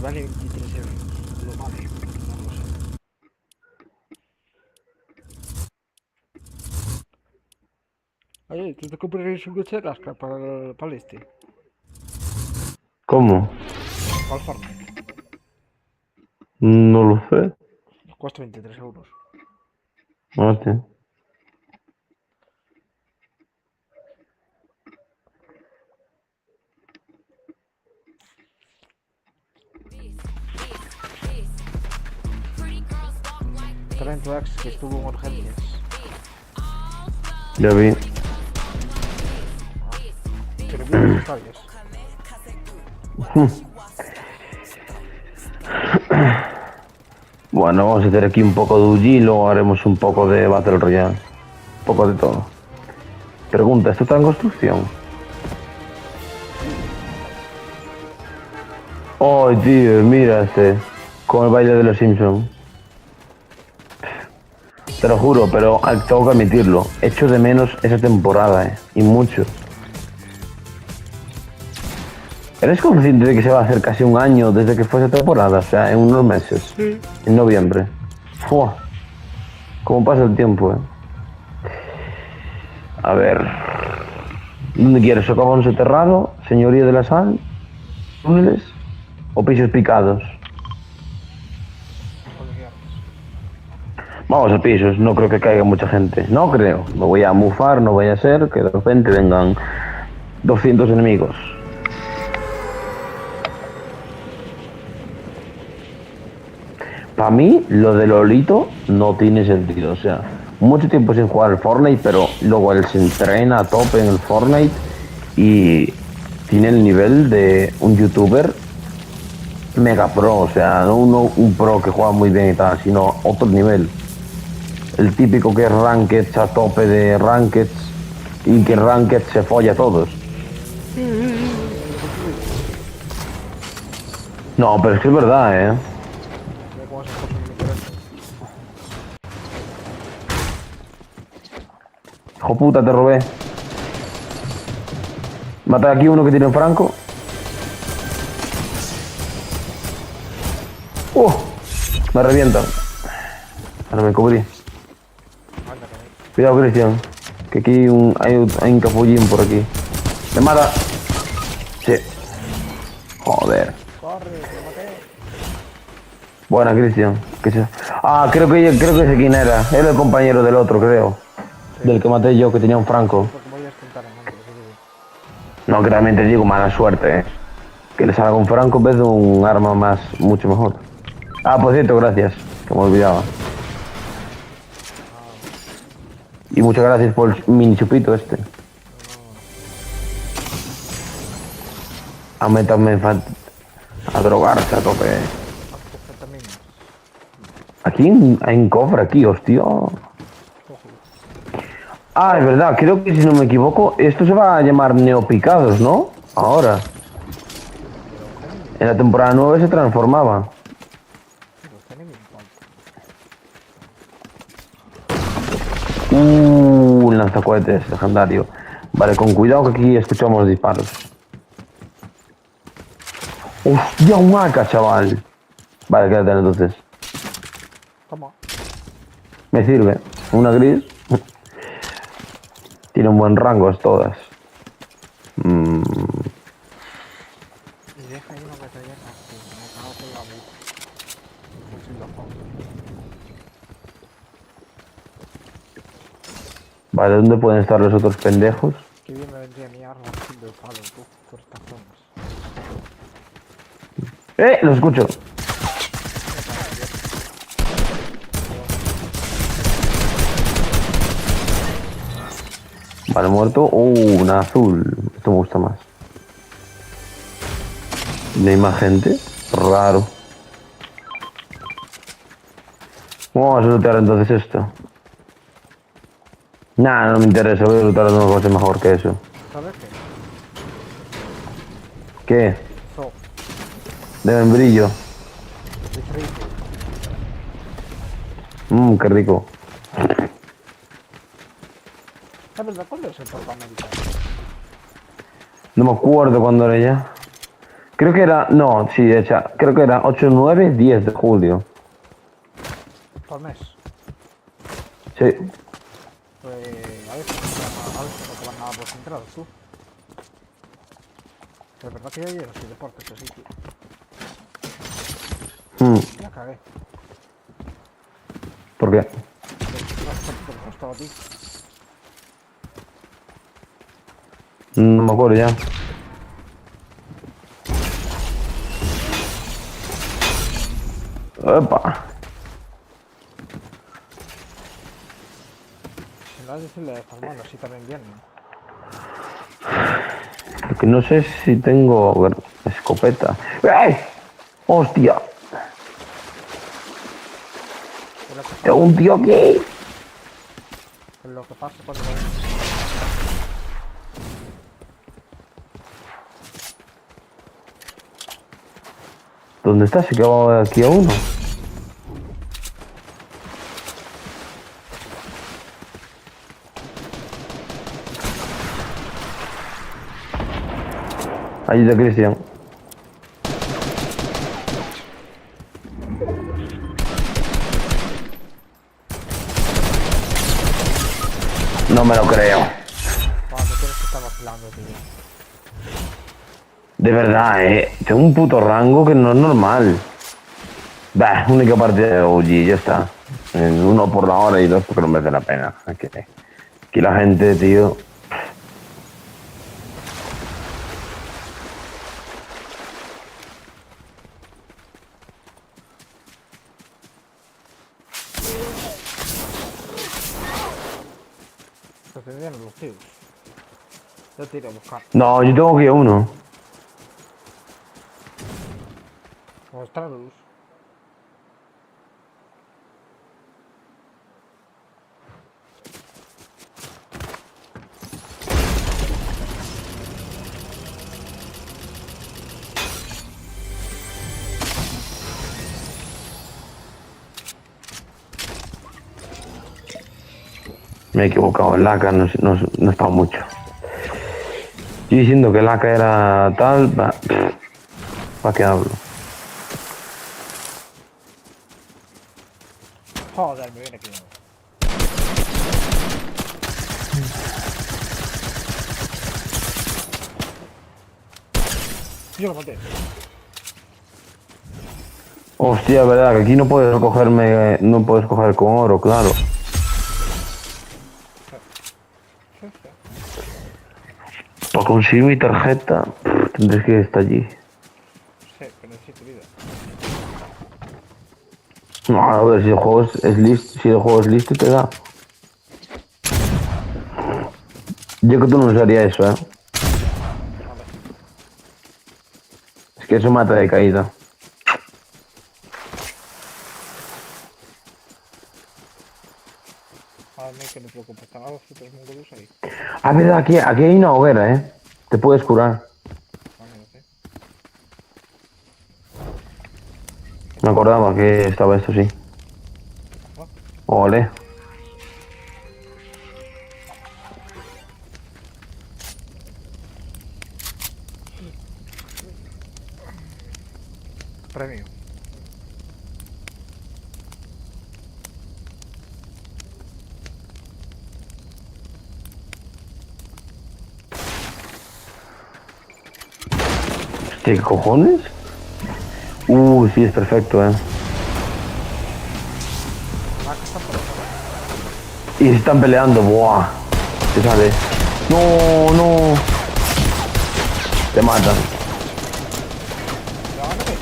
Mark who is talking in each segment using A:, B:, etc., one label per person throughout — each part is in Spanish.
A: vale 23 euros. Lo vale, no lo sé. Oye, ¿tú te comprarías un coche de rasca para el este?
B: ¿Cómo?
A: Para el Fortnite.
B: No lo sé.
A: Cuesta 23 euros.
B: Hostia.
A: Traen tu ex que estuvo en urgencias.
B: Ya vi.
A: Ah, pero vi las historias.
B: Bueno, vamos a hacer aquí un poco de UG y luego haremos un poco de Battle Royale. Un poco de todo. Pregunta, ¿esto está en construcción? Oh, tío, mira este. Con el baile de los Simpsons. Te lo juro, pero tengo que admitirlo. Echo de menos esa temporada, Y mucho. ¿Eres consciente de que se va a hacer casi un año desde que fue esa temporada? O sea, en unos meses.
A: Sí.
B: En noviembre. ¡Fua! ¿Cómo pasa el tiempo, A ver. ¿Dónde quieres? ¿Socavón soterrado? ¿Señoría de la Sal? ¿Túneles? ¿O pisos picados?
A: Lo que quieras.
B: Vamos a pisos, no creo que caiga mucha gente. No creo. Me voy a mufar, no vaya a ser que de repente vengan 200 enemigos. Para mí, lo de Lolito no tiene sentido. O sea, mucho tiempo sin jugar al Fortnite, pero luego él se entrena a tope en el Fortnite y tiene el nivel de un youtuber mega pro. O sea, no un pro que juega muy bien y tal, sino otro nivel. El típico que es Rankeds a tope de Rankeds y que Rankeds se folla a todos.
A: El Josué.
B: No, pero es que es verdad,
A: Mira cómo se esfuerza en meter esto.
B: Hijo puta, te robé. Mata aquí uno que tiene un franco. ¡Uh! Me revienta. Ahora me cubrí.
A: Anda, que me...
B: Cuidado, Cristian. Que aquí hay un capullín por aquí. ¡Me mata! Sí. Joder.
A: ¡Corre, que lo maté!
B: Buena, Cristian. Ah, creo que sé quién era. Era el compañero del otro, creo.
A: Sí.
B: Del que maté yo, que tenía un franco.
A: Porque voy a estar en antes, así que...
B: No, que realmente digo mala suerte, Que le salga un franco en vez de un arma más, mucho mejor. Ah, por cierto, gracias. Que me olvidaba.
A: Ah,
B: Y muchas gracias por el mini chupito este.
A: no.
B: A meterme a drogarse a tope.
A: Anfetaminas.
B: Aquí hay un cofre aquí, hostia.
A: Ojo.
B: Ah, es verdad, creo que si no me equivoco, esto se va a llamar Neopicados, ¿no? Ahora.
A: Pero Zenimi.
B: En la temporada 9 se transformaba.
A: Pero Zenimi en cuanto.
B: Un lanzacohetes legendario. Vale, con cuidado que aquí escuchamos disparos. Hostia, un AK, chaval. Vale, quédate entonces.
A: Toma.
B: Me sirve. Una gris. Tiene un buen rango es todas. Mm,
A: Y deja ahí una batalla que me cago con la puta. Un xilófono.
B: vale, ¿dónde pueden estar los otros pendejos?
A: Qué bien me vendría mi arma sin del palo, tú, por estas zonas.
B: Lo escucho. Vale, muerto. Una azul. Esto me gusta más. ¿No hay más gente? Raro. Vamos a lootear entonces esto. Nah, no me interesa. Voy a lootar una cosa mejor que eso.
A: ¿Sabes qué?
B: ¿Qué?
A: So,
B: De membrillo.
A: de frito.
B: Qué rico.
A: ¿Es verdad cuándo es el Copa América?
B: No me acuerdo cuándo era ya. Creo que era, no, sí, hecha, creo que era 8, 9, 10 de julio.
A: Por mes.
B: Sí.
A: Pues a veces no te van nada por entradas, tú. Pero es verdad que ya lleno sin deporte ese sitio.
B: Mm,
A: La cagué.
B: ¿Por qué?
A: No sé cuánto te costó a ti.
B: No me acuerdo ya. Epa.
A: Si no has decirle de Farmando, así también vienen.
B: Lo que no sé es si tengo escopeta. ¡Ay! ¡Hostia!
A: Es lo que
B: ¡Tengo
A: pasa,
B: un tío aquí!
A: es lo que pasa cuando lo ves.
B: ¿Dónde está? Se quedaba aquí a uno. Ayuda, Cristian. No me lo creo.
A: Cuando tienes que estar vacilando, tío.
B: De verdad, tengo un puto rango que no es normal. Bah, única partida de OG, ya está. Uno por la hora y dos porque no merece la pena. Aquí la gente, tío.
A: Se tendrían los tíos. Yo te iré a buscar.
B: No, yo tengo que ir a uno.
A: ¿Cómo está la luz?
B: Me he equivocado, el AK no está mucho. Estoy diciendo que el AK era tal, ¿para qué hablo?
A: Joder, me viene aquí uno. Yo lo maté.
B: Hostia, verdad, que aquí no puedes cogerme, no puedes coger con oro, claro.
A: Sí, sí.
B: Para conseguir mi tarjeta, tendré que estar allí.
A: Sí, pero necesito vida.
B: No, a ver, si el juego es listo, si el juego es listo te da. Yo que tú no usaría eso,
A: Vale.
B: Es que eso mata de caída.
A: A mí que no me preocupa. Están los frutos mongolos ahí.
B: Ah, verdad, aquí hay una hoguera, Te puedes curar.
A: Vale, no sé.
B: Me acordaba que estaba esto, sí.
A: ¿No?
B: Ole.
A: Premio.
B: ¿Qué cojones? Sí, es perfecto,
A: Ah, que están por acá.
B: Y se están peleando, buah. Te sale. No, no. Te matan.
A: Llámame.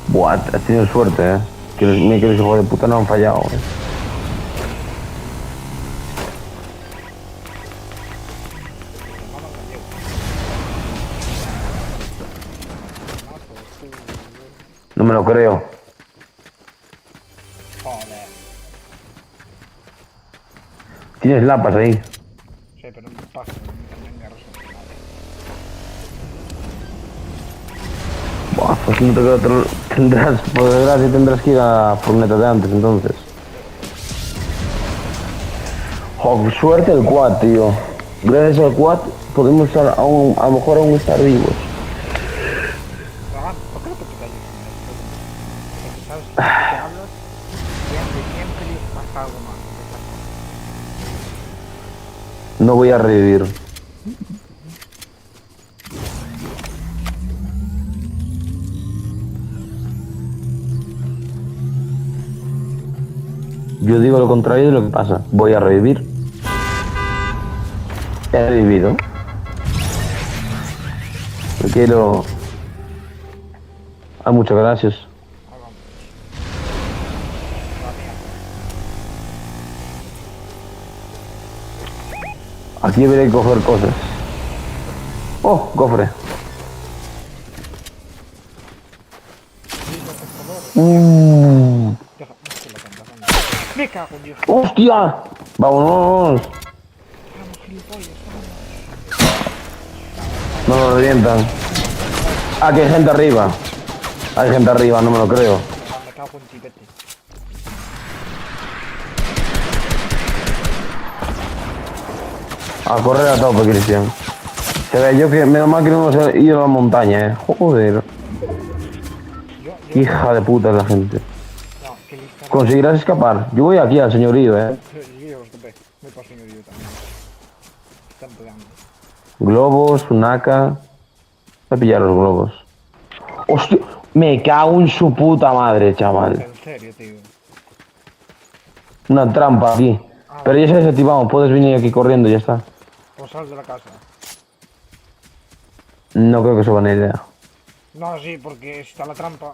B: Buah, has tenido suerte, Que los hijos de puta no han fallado,
A: Me maman gallego. Mazo de culo.
B: No me lo creo.
A: Joder.
B: Tienes lapas ahí.
A: Sí, pero no me pasa. Me engarro sobre madre.
B: Buah, pues no te queda tendrás, por desgracia tendrás que ir a Furneta de antes, entonces. Jo, suerte el quad, tío. gracias al quad podemos estar aún, a lo mejor aún estar vivos.
A: Ramán, ¿por qué no te calles en esto? Porque sabes que cuando te hablas, siempre pasa algo más.
B: No voy a revivir. Yo digo lo contrario de lo que pasa. Voy a revivir. He revivido. Me quiero... Ah, muchas gracias.
A: Ah, vamos. Va, mira.
B: Aquí debería coger cosas. Oh, cofre.
A: Deja, que la canta, anda. Me cago en Dios.
B: ¡Hostia! ¡Vámonos!
A: Vamos, gilipollas, vamos.
B: No nos revientan. Ah, que hay gente arriba. Hay gente arriba, no me lo creo.
A: Me cago en ti, vete.
B: A correr a tope, Cristian. Se ve yo que menos mal que no hemos ido a la montaña, Joder.
A: Yo,
B: Hija de puta es la gente.
A: no, que lista.
B: Conseguirás escapar. Yo voy aquí al señorío,
A: Yo os topé. Me paso señorío también. Están pegando.
B: Globos, Unaka. Voy a pillar los globos. Hostia, me cago en su puta madre, chaval.
A: En serio, tío.
B: Una trampa aquí. Pero ya se ha desactivado, puedes venir aquí corriendo y ya está.
A: O sal de la casa.
B: No creo que sea buena idea.
A: No, sí, porque está la trampa.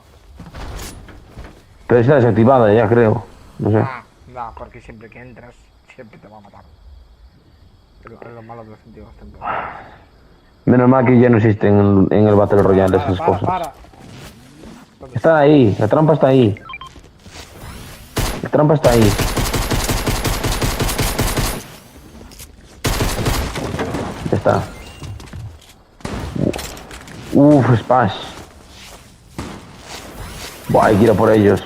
B: Pero está desactivada ya, creo. No sé.
A: Ah, no, porque siempre que entras, siempre te va a matar. Pero es lo malo de los antiguos templos.
B: Menos mal que ya no existen en el Battle Royale esas cosas.
A: Para.
B: Están ahí, la trampa está ahí. La trampa está ahí. Ya está. Uf, Splash. Buah, hay que ir a por ellos.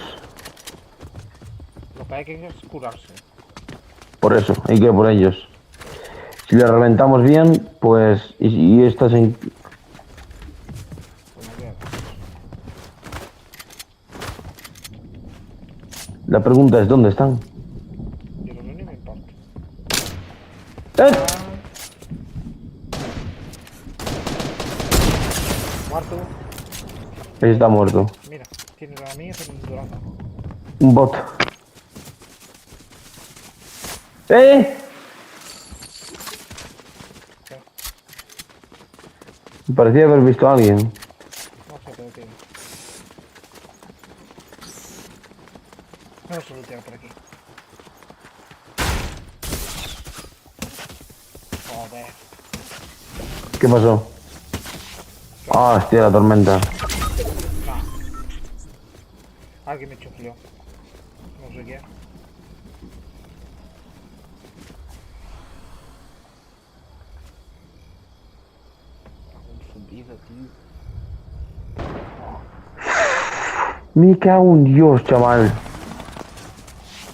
A: Lo que hay que es curarse.
B: Por eso, hay que ir a por ellos. Si le reventamos bien, pues... Y estas en...
A: Pues me quedo.
B: La pregunta es, ¿dónde están?
A: Yo no sé ni me importa.
B: ¡Eh!
A: Muerto.
B: Ahí está muerto.
A: Mira, tiene la mía, tiene un dorado.
B: Un bot. ¡Eh!
A: ¿Qué?
B: Me parecía haber visto a alguien.
A: No sé qué tiene. No se lo tengo por aquí. Joder.
B: ¿Qué pasó? Ah, hostia, la tormenta.
A: No. Alguien me chuflió. No sé quién. Un zumbido, tío.
B: Me cago en Dios, chaval.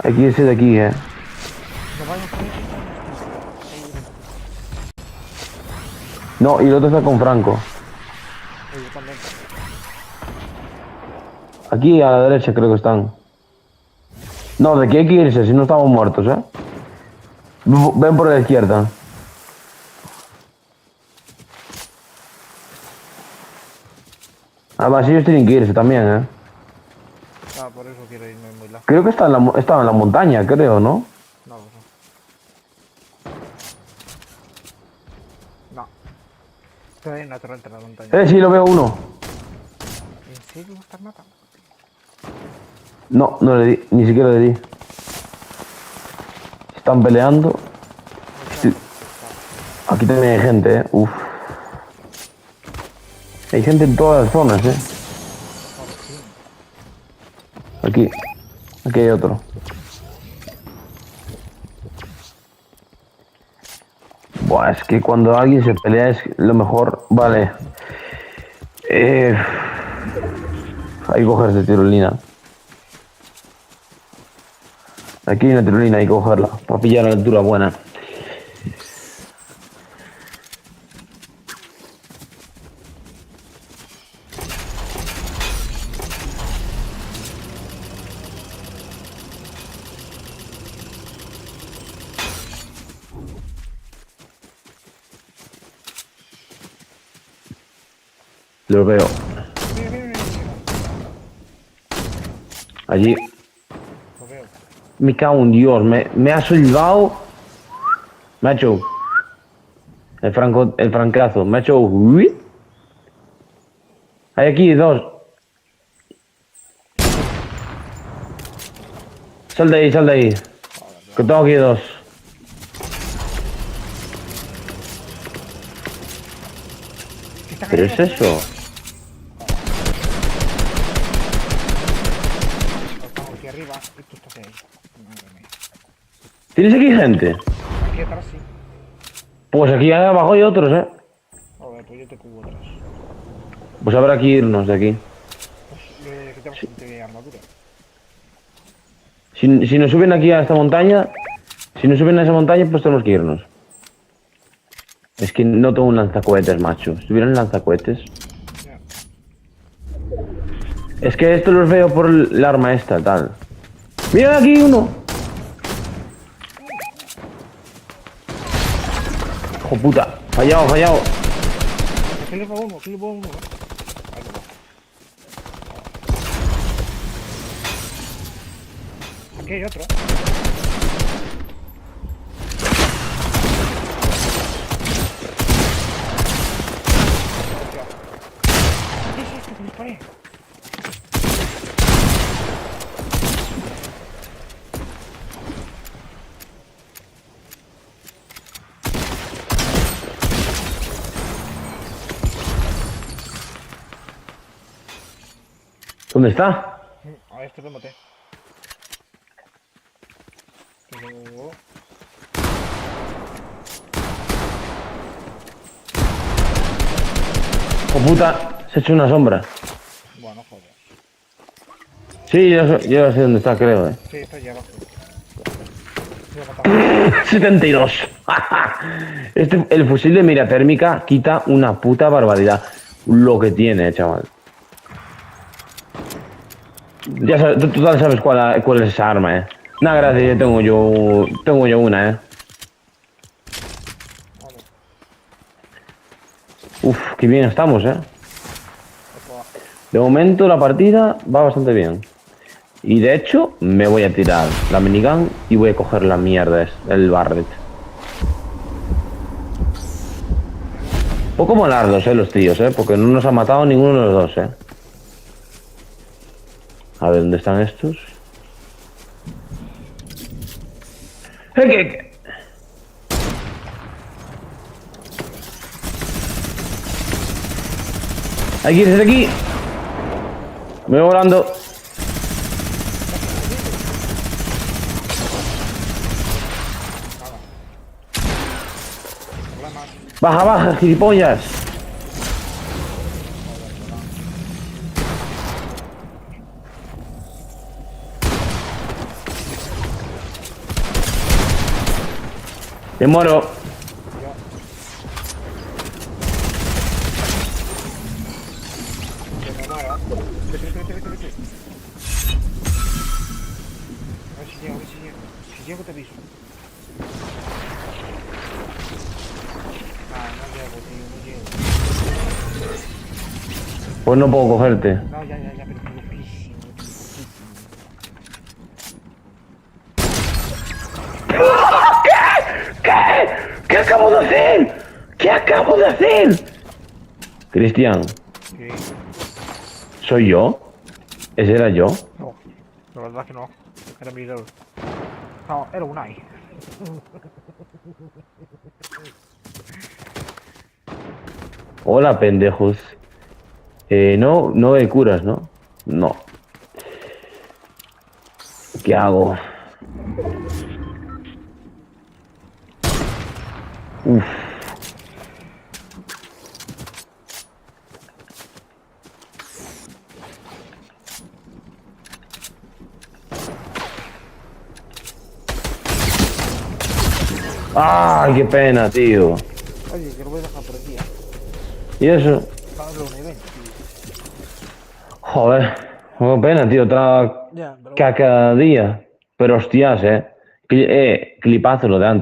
B: Hay que irse de aquí,
A: No vayas por ahí.
B: No, y el otro está con Franco.
A: Yo también.
B: Aquí a la derecha creo que están. No, de aquí hay que irse, si no estamos muertos, Ven por la izquierda. Además ellos tienen que irse también,
A: Ah, por eso quiero irme muy lejos.
B: Creo que estaba en la montaña, creo, ¿no?
A: No lo sé. No. Estoy en una torrente en la montaña.
B: Sí, lo veo uno.
A: ¿En serio me estás matando?
B: No, no le di, ni siquiera le di. Están peleando. Sí. Aquí también hay gente, Uf. Hay gente en todas las zonas, Aquí. Aquí hay otro. Buah, es que cuando alguien se pelea es lo mejor. Vale. Hay que cogerse tirolina. Aquí hay una tirolina, hay que cogerla. Para pillar a la altura buena. Los veo.
A: Mira, mira, mira, mira.
B: Allí.
A: Lo veo.
B: Me cago en Dios. Me ha silbado. Me ha hecho. El francazo. Me ha hecho. Uy. Hay aquí dos. Sal de ahí, sal de ahí. Que tengo aquí dos.
A: ¿Qué está
B: ¿Pero
A: cayendo?
B: es eso?
A: Estamos aquí arriba y tú estás ahí. Madre mía.
B: ¿Tienes aquí gente?
A: Aquí atrás sí.
B: Pues aquí abajo hay otros, ¿eh?
A: A ver, pues yo te cubo atrás.
B: Pues habrá que irnos de aquí.
A: Pues le quitamos bastante armadura.
B: Si nos suben aquí a esta montaña, si nos suben a esa montaña, pues tenemos que irnos. Es que no tengo un lanzacohetes, macho. Si tuvieran lanzacohetes.
A: Ya.
B: Es que esto los veo por el arma esta, tal. ¡Mira aquí uno! ¡Hijo puta! Fallado, fallado.
A: Aquí le pongo uno, aquí le pongo uno. Ahí lo va. Aquí hay otro. Hostia. ¿Qué es esto que disparé?
B: ¿Dónde está?
A: A este lo maté. Tengo...
B: ¡Hijo puta! Se ha hecho una sombra.
A: Bueno, joder.
B: Sí, yo sé dónde está, creo,
A: Sí, está allá abajo. Voy a matar.
B: 72. El fusil de mira térmica quita una puta barbaridad. Lo que tiene, chaval. Ya sabes, tú sabes cuál es esa arma, Nada, gracias, tengo yo una,
A: Vale,
B: Uf, qué bien estamos,
A: otro abajo.
B: De momento la partida va bastante bien. Y de hecho, me voy a tirar la minigun y voy a coger la mierda, el Barret. Poco molardos, los tíos, porque no nos ha matado ninguno de los dos, A ver, ¿dónde están estos? ¿Qué? Aquí, desde aquí. Me voy volando.
A: Problemas.
B: Baja, baja, gilipollas. Me muero.
A: Ya. Que me muera. Vete, vete, vete, vete, vete. A ver si llego, a ver si llego. Si llego te aviso. Ah, no llego, tío, no llego.
B: Pues no puedo cogerte.
A: No, ya, pero tengo poquísimo,
B: ¿Qué? ¿Qué acabo de hacer? ¿Qué acabo de hacer? Cristian,
A: Sí.
B: ¿soy yo? ¿Ese era yo?
A: No, la verdad que no. Era mi dedo. No, era un AI.
B: Hola, pendejos. No hay curas, ¿no? No. ¿Qué hago? Uf. ¡Ay, qué pena, tío!
A: Oye, que lo voy a dejar por aquí,
B: ¿Y eso?
A: Para darle un evento, tío.
B: Joder, qué pena, tío. Otra
A: Ya, pero bueno.
B: caca día. Pero hostias, clipazo lo de antes.